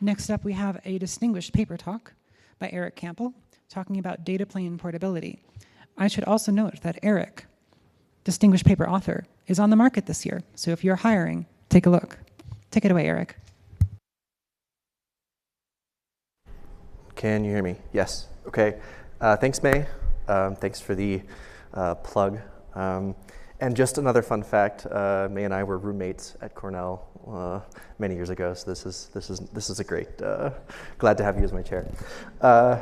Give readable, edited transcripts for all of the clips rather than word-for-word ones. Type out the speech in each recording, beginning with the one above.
Next up, we have a distinguished paper talk by Eric Campbell talking about data plane portability. I should also note that Eric, distinguished paper author, is on the market this year. So if you're hiring, take a look. Take it away, Eric. Can you hear me? Yes. Okay. Thanks, May. Thanks for the plug. And just another fun fact: May and I were roommates at Cornell many years ago. So this is a great. Glad to have you as my chair. Right.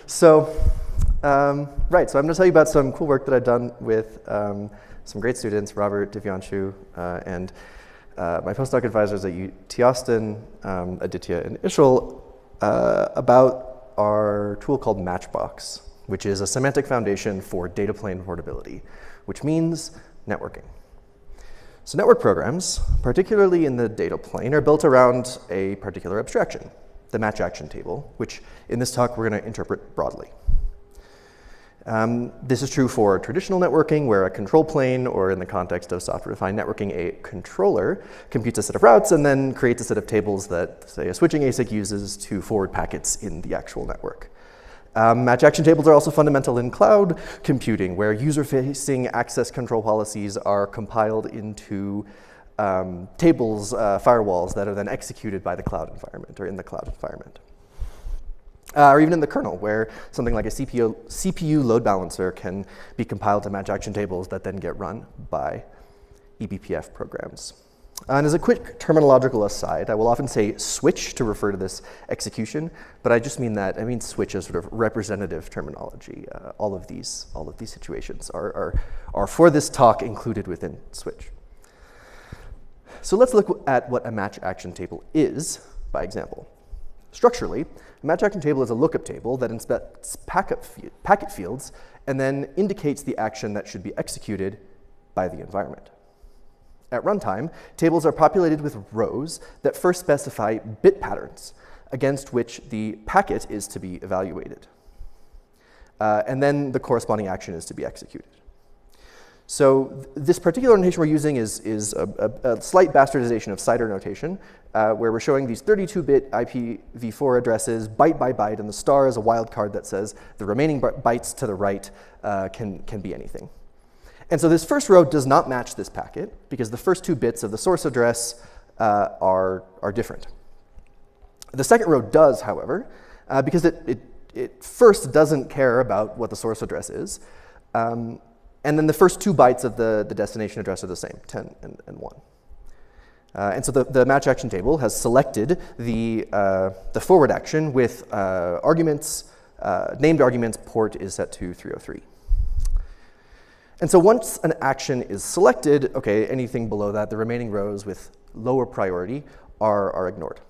So I'm going to tell you about some cool work that I've done with some great students, Robert, Divyanshu, and my postdoc advisors at UT Austin, Aditya and Işıl, about our tool called MatchBox, which is a semantic foundation for data plane portability, which means networking. So network programs, particularly in the data plane, are built around a particular abstraction, the match action table, which in this talk we're going to interpret broadly. This is true for traditional networking, where a control plane, or in the context of software-defined networking, a controller computes a set of routes and then creates a set of tables that, say, a switching ASIC uses to forward packets in the actual network. Match action tables are also fundamental in cloud computing, where user-facing access control policies are compiled into tables, firewalls that are then executed by the cloud environment, or in the cloud environment. Or even in the kernel, where something like a CPU load balancer can be compiled to match action tables that then get run by eBPF programs. And as a quick terminological aside, I will often say switch to refer to this execution, but I just mean that, I mean switch as sort of representative terminology. All of these situations are for this talk included within switch. So let's look at what a match action table is by example. Structurally, a match action table is a lookup table that inspects packet fields and then indicates the action that should be executed by the environment. At runtime, tables are populated with rows that first specify bit patterns against which the packet is to be evaluated. And then the corresponding action is to be executed. So this particular notation we're using is a slight bastardization of CIDR notation, where we're showing these 32-bit IPv4 addresses byte by byte, and the star is a wildcard that says the remaining bytes to the right can be anything. And so this first row does not match this packet, because the first 2 bits of the source address are different. The second row does, however, because it first doesn't care about what the source address is. And then the first 2 bytes of the destination address are the same, 10 and 1. And so the match action table has selected the forward action with arguments, named arguments, port is set to 303. And so once an action is selected, okay, anything below that, the remaining rows with lower priority are ignored.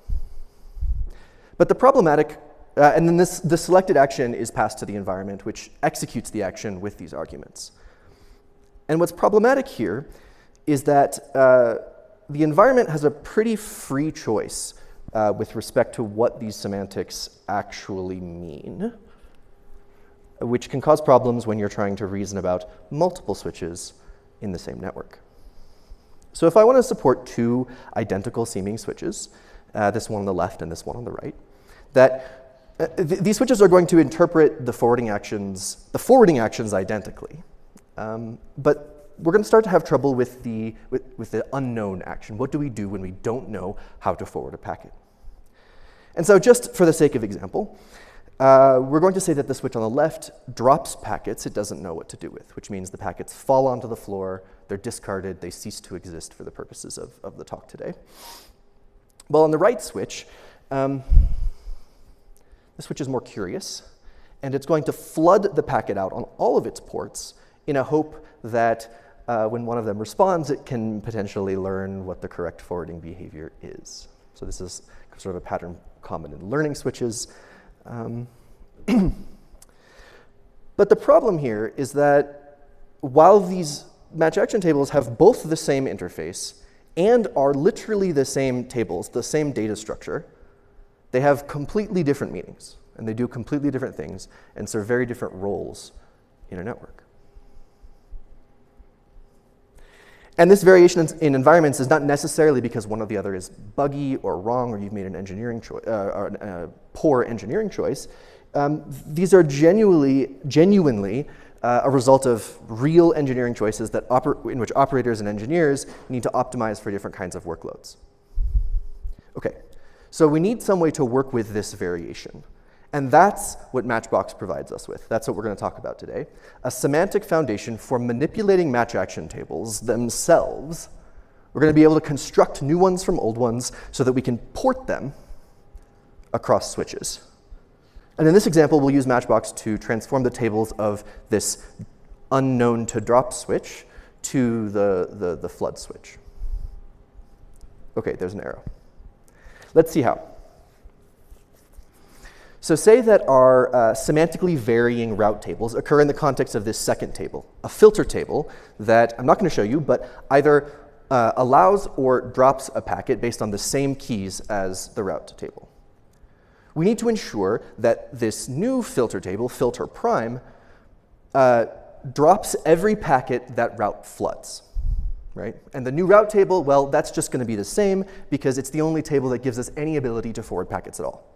But the problematic, and then the selected action is passed to the environment, which executes the action with these arguments. And what's problematic here is that the environment has a pretty free choice with respect to what these semantics actually mean, which can cause problems when you're trying to reason about multiple switches in the same network. So if I want to support 2 identical seeming switches, this one on the left and this one on the right, these switches are going to interpret the forwarding actions identically. But we're going to start to have trouble with the unknown action. What do we do when we don't know how to forward a packet? And so just for the sake of example, we're going to say that the switch on the left drops packets it doesn't know what to do with, which means the packets fall onto the floor, they're discarded, they cease to exist for the purposes of the talk today. Well, on the right switch, the switch is more curious, and it's going to flood the packet out on all of its ports in a hope that when one of them responds, it can potentially learn what the correct forwarding behavior is. So this is sort of a pattern common in learning switches. But the problem here is that while these match action tables have both the same interface and are literally the same tables, the same data structure, they have completely different meanings, and they do completely different things and serve very different roles in a network. And this variation in environments is not necessarily because one or the other is buggy or wrong, or you've made an engineering poor engineering choice. These are genuinely a result of real engineering choices that in which operators and engineers need to optimize for different kinds of workloads. Okay, so we need some way to work with this variation. And that's what MatchBox provides us with. That's what we're going to talk about today. A semantic foundation for manipulating match action tables themselves. We're going to be able to construct new ones from old ones so that we can port them across switches. And in this example, we'll use MatchBox to transform the tables of this unknown to drop switch to the flood switch. Okay, there's an arrow. Let's see how. So say that our semantically varying route tables occur in the context of this second table, a filter table that I'm not going to show you, but either allows or drops a packet based on the same keys as the route table. We need to ensure that this new filter table, filter prime, drops every packet that route floods, right? And the new route table, well, that's just going to be the same because it's the only table that gives us any ability to forward packets at all.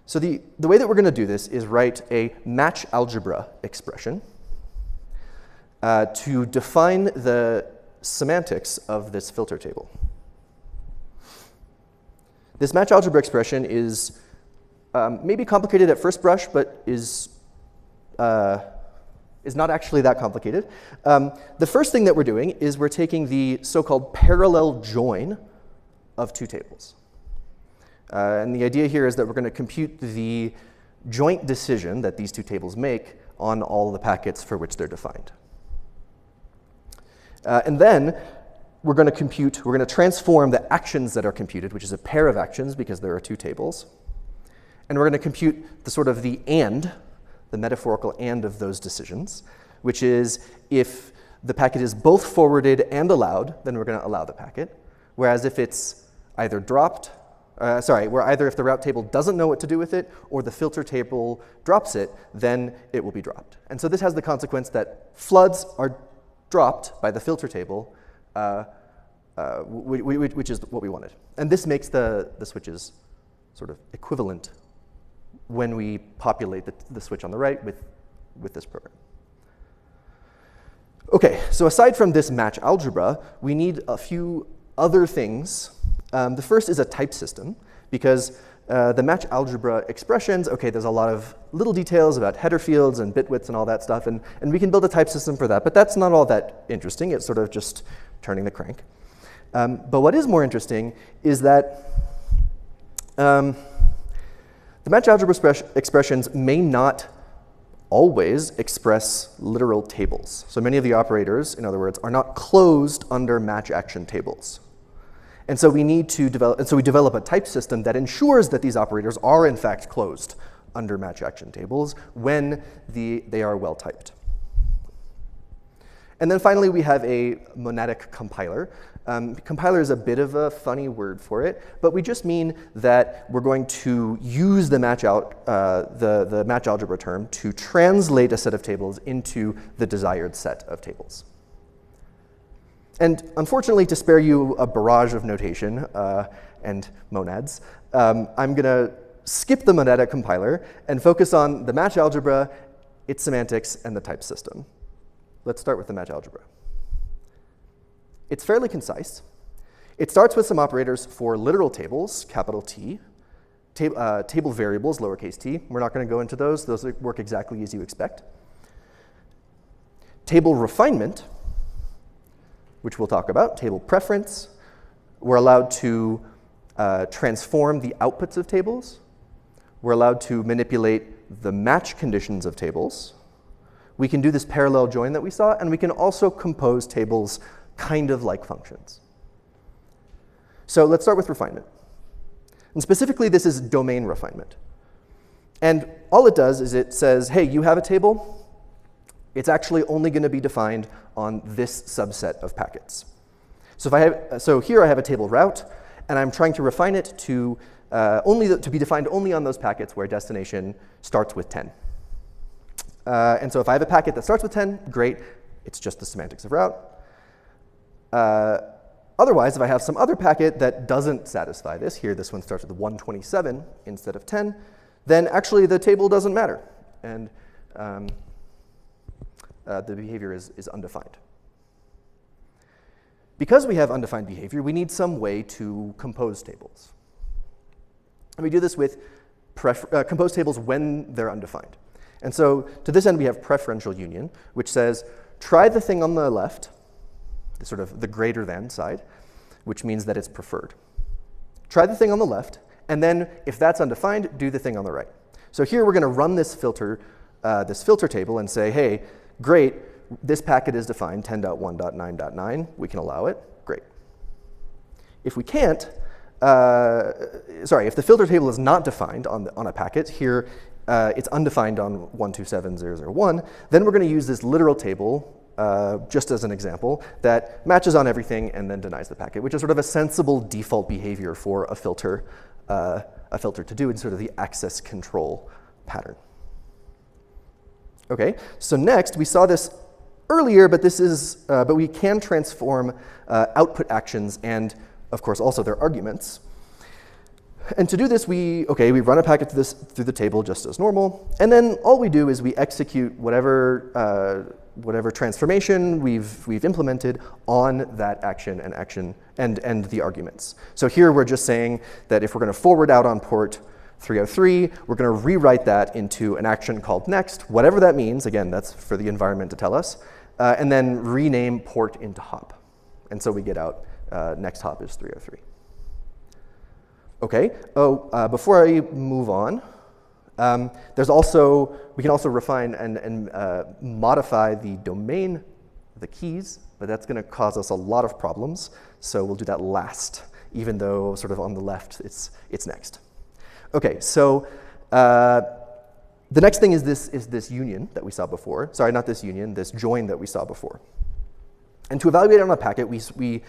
So the way that we're going to do this is write a Match Algebra expression to define the semantics of this filter table. This Match Algebra expression is maybe complicated at first brush, but is not actually that complicated. The first thing that we're doing is we're taking the so-called parallel join of two tables. And the idea here is that we're going to compute the joint decision that these two tables make on all the packets for which they're defined. And then we're going to transform the actions that are computed, which is a pair of actions because there are two tables. And we're going to compute the metaphorical and of those decisions, which is if the packet is both forwarded and allowed, then we're going to allow the packet. Whereas if it's either dropped, if the route table doesn't know what to do with it, or the filter table drops it, then it will be dropped. And so this has the consequence that floods are dropped by the filter table, which is what we wanted. And this makes the switches sort of equivalent when we populate the switch on the right with this program. Okay, so aside from this match algebra, we need a few other things. The first is a type system, because the match algebra expressions, okay, there's a lot of little details about header fields and bit widths and all that stuff, and we can build a type system for that, but that's not all that interesting. It's sort of just turning the crank. But what is more interesting is that the match algebra expressions may not always express literal tables. So many of the operators, in other words, are not closed under match action tables. And so we develop a type system that ensures that these operators are in fact closed under match action tables when they are well typed. And then finally, we have a monadic compiler. Compiler is a bit of a funny word for it, but we just mean that we're going to use the match algebra term to translate a set of tables into the desired set of tables. And unfortunately, to spare you a barrage of notation and monads, I'm going to skip the monadic compiler and focus on the match algebra, its semantics, and the type system. Let's start with the match algebra. It's fairly concise. It starts with some operators for literal tables, capital T, table variables, lowercase t. We're not going to go into those. Those work exactly as you expect. Table refinement, which we'll talk about, table preference. We're allowed to transform the outputs of tables. We're allowed to manipulate the match conditions of tables. We can do this parallel join that we saw, and we can also compose tables kind of like functions. So let's start with refinement. And specifically, this is domain refinement. And all it does is it says, hey, you have a table. It's actually only going to be defined on this subset of packets. So here I have a table route, and I'm trying to refine it to be defined only on those packets where destination starts with 10. And so if I have a packet that starts with 10, great, it's just the semantics of route. Otherwise, if I have some other packet that doesn't satisfy this, here this one starts with 127 instead of 10, then actually the table doesn't matter. And the behavior is undefined. Because we have undefined behavior, we need some way to compose tables. And we do this with compose tables when they're undefined. And so to this end, we have preferential union, which says, try the thing on the left, the sort of the greater than side, which means that it's preferred. Try the thing on the left, and then if that's undefined, do the thing on the right. So here we're going to run this filter table and say, hey, great, this packet is defined 10.1.9.9. We can allow it. Great. If we can't, if the filter table is not defined on a packet, here it's undefined on 127.0.0.1, then we're going to use this literal table just as an example that matches on everything and then denies the packet, which is sort of a sensible default behavior for a filter to do in sort of the access control pattern. Okay, so next we saw this earlier, but but we can transform output actions and, of course, also their arguments. And to do this, we run a packet through the table just as normal, and then all we do is we execute whatever transformation we've implemented on that action and the arguments. So here we're just saying that if we're going to forward out on port 303, we're going to rewrite that into an action called next, whatever that means. Again, that's for the environment to tell us, and then rename port into hop. And so we get out next hop is 303. Okay. Before I move on, we can also refine and modify the domain, the keys, but that's going to cause us a lot of problems. So we'll do that last, even though sort of on the left it's next. Okay, so the next thing is this union that we saw before. Sorry, not this union, this join that we saw before. And to evaluate on a packet, we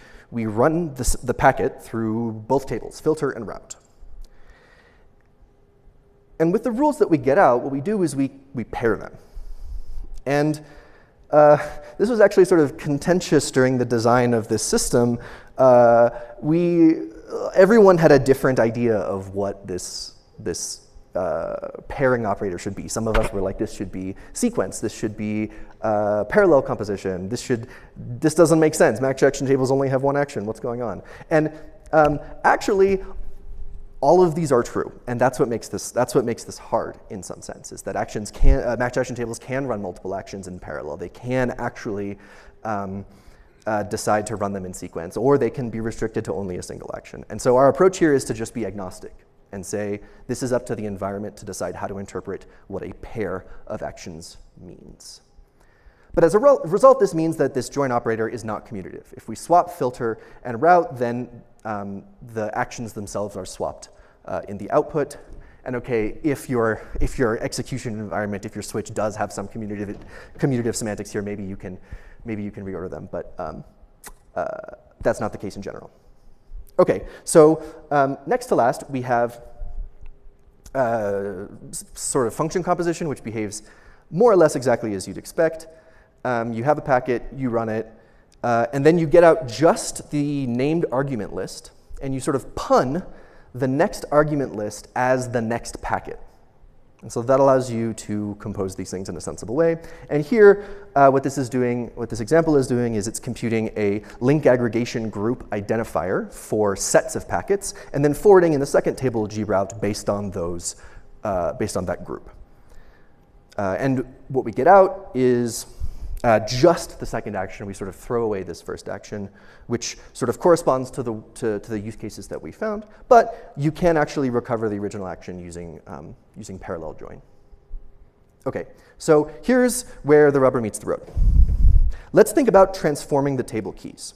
run the packet through both tables, filter and route. And with the rules that we get out, what we do is we pair them. And this was actually sort of contentious during the design of this system. Everyone had a different idea of what this pairing operator should be. Some of us were like, this should be sequence, this should be parallel composition, this doesn't make sense. Match action tables only have one action, what's going on? And actually, all of these are true, and that's what makes this hard in some sense, is that match action tables can run multiple actions in parallel. They can actually decide to run them in sequence, or they can be restricted to only a single action. And so our approach here is to just be agnostic and say, this is up to the environment to decide how to interpret what a pair of actions means. But as a result, this means that this join operator is not commutative. If we swap filter and route, then the actions themselves are swapped in the output. And okay, if your execution environment, if your switch does have some commutative semantics here, maybe you can reorder them, but that's not the case in general. Okay, so next to last, we have sort of function composition, which behaves more or less exactly as you'd expect. You have a packet, you run it, and then you get out just the named argument list, and you sort of pun the next argument list as the next packet. And so that allows you to compose these things in a sensible way. And here, what this example is doing is it's computing a link aggregation group identifier for sets of packets, and then forwarding in the second table grout based on that group. And what we get out is just the second action. We sort of throw away this first action, which sort of corresponds to the use cases that we found. But you can actually recover the original action using parallel join. Okay, so here's where the rubber meets the road. Let's think about transforming the table keys.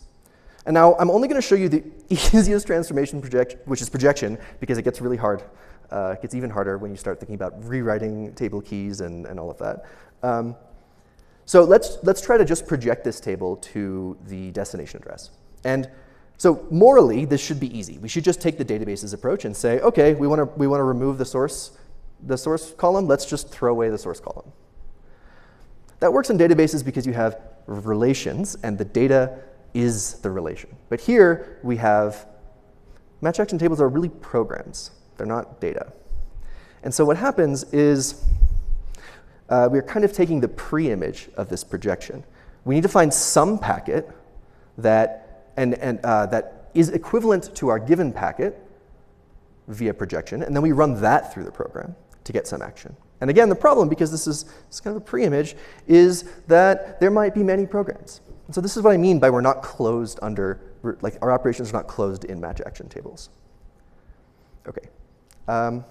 And now I'm only going to show you the easiest transformation, which is projection, because it gets really hard. It gets even harder when you start thinking about rewriting table keys and all of that. So let's try to just project this table to the destination address. And so morally, this should be easy. We should just take the databases approach and say, okay, we want to remove the source column. Let's just throw away the source column. That works in databases because you have relations, and the data is the relation. But here, we have match action tables are really programs. They're not data. And so what happens is we're kind of taking the pre-image of this projection. We need to find some packet that, that is equivalent to our given packet via projection, and then we run that through the program to get some action. And again, the problem, because this is kind of a pre-image, is that there might be many programs. And so this is what I mean by we're not closed under, like our operations are not closed in match action tables. Okay. A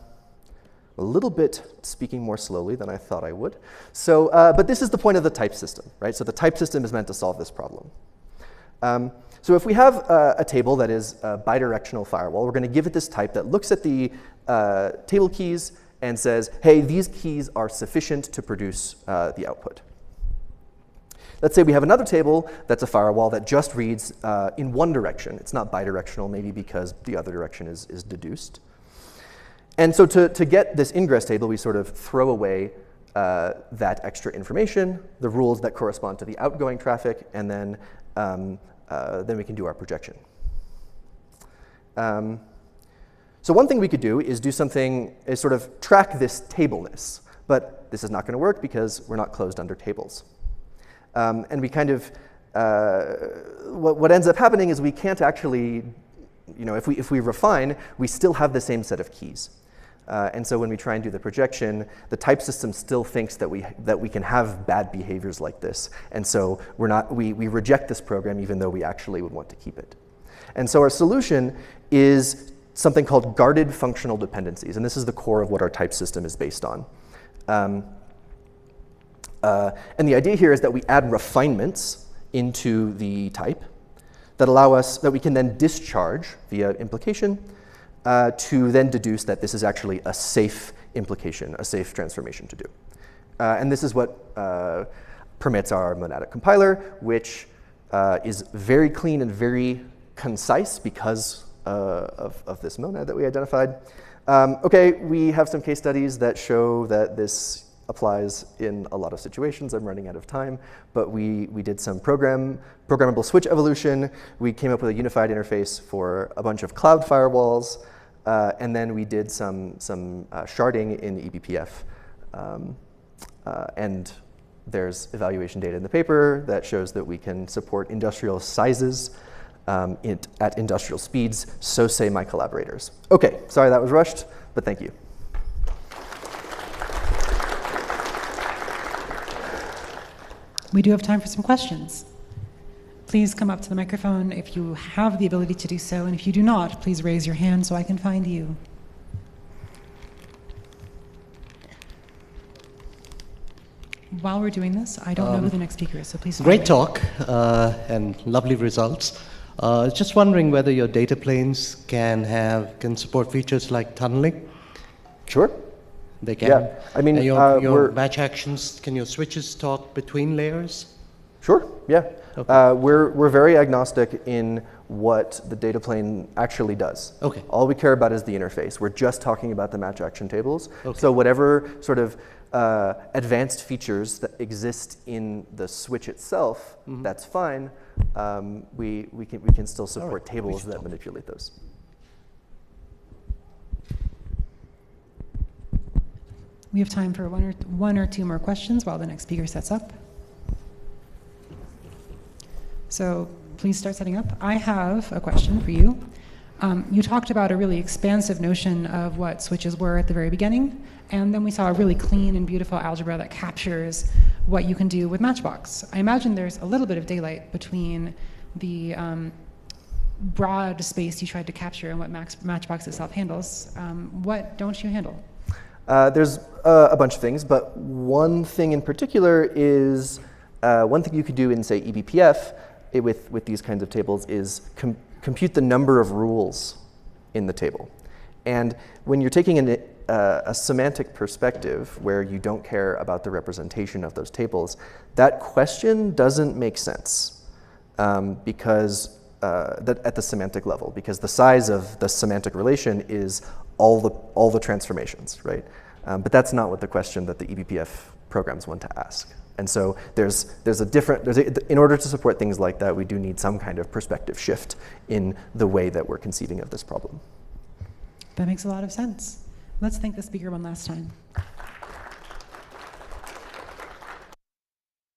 little bit speaking more slowly than I thought I would. So, but this is the point of the type system, right? So the type system is meant to solve this problem. So if we have a table that is a bidirectional firewall, we're going to give it this type that looks at the table keys and says, hey, these keys are sufficient to produce the output. Let's say we have another table that's a firewall that just reads in one direction. It's not bidirectional, maybe because the other direction is deduced. And so to get this ingress table, we sort of throw away that extra information, the rules that correspond to the outgoing traffic, and then we can do our projection. So one thing we could do is do something, is sort of track this tableness. But this is not going to work because we're not closed under tables. And we kind of, what ends up happening is we can't actually, if we refine, we still have the same set of keys. And so when we try and do the projection, the type system still thinks that we can have bad behaviors like this. And so we reject this program even though we actually would want to keep it. And so our solution is something called guarded functional dependencies. And this is the core of what our type system is based on. And the idea here is that we add refinements into the type that allow us, that we can then discharge via implication to then deduce that this is actually a safe implication, a safe transformation to do. And this is what permits our monadic compiler, which is very clean and very concise because of this monad that we identified. OK, we have some case studies that show that this applies in a lot of situations. I'm running out of time, but we did some programmable switch evolution. We came up with a unified interface for a bunch of cloud firewalls, and then we did some sharding in eBPF. And there's evaluation data in the paper that shows that we can support industrial sizes at industrial speeds, so say my collaborators. OK, sorry that was rushed, but thank you. We do have time for some questions. Please come up to the microphone if you have the ability to do so, and if you do not, please raise your hand so I can find you. While we're doing this, I don't know who the next speaker is, so please. Great talk and lovely results. Just wondering whether your data planes can support features like tunneling. Sure. They can. Yeah, I mean, your match actions. Can your switches talk between layers? Sure. Yeah. Okay. We're very agnostic in what the data plane actually does. Okay. All we care about is the interface. We're just talking about the match action tables. Okay. So whatever sort of advanced features that exist in the switch itself, that's fine. We can still support tables that manipulate those. We have time for one or two more questions while the next speaker sets up. So please start setting up. I have a question for you. You talked about a really expansive notion of what switches were at the very beginning, and then we saw a really clean and beautiful algebra that captures what you can do with MatchBox. I imagine there's a little bit of daylight between the broad space you tried to capture and what MatchBox itself handles. What don't you handle? There's a bunch of things, but one thing in particular is one thing you could do in, say, eBPF with these kinds of tables is compute the number of rules in the table. And when you're taking a semantic perspective where you don't care about the representation of those tables, that question doesn't make sense because at the semantic level, because the size of the semantic relation is all the transformations, right? But that's not what the question that the eBPF programs want to ask. And so in order to support things like that, we do need some kind of perspective shift in the way that we're conceiving of this problem. That makes a lot of sense. Let's thank the speaker one last time.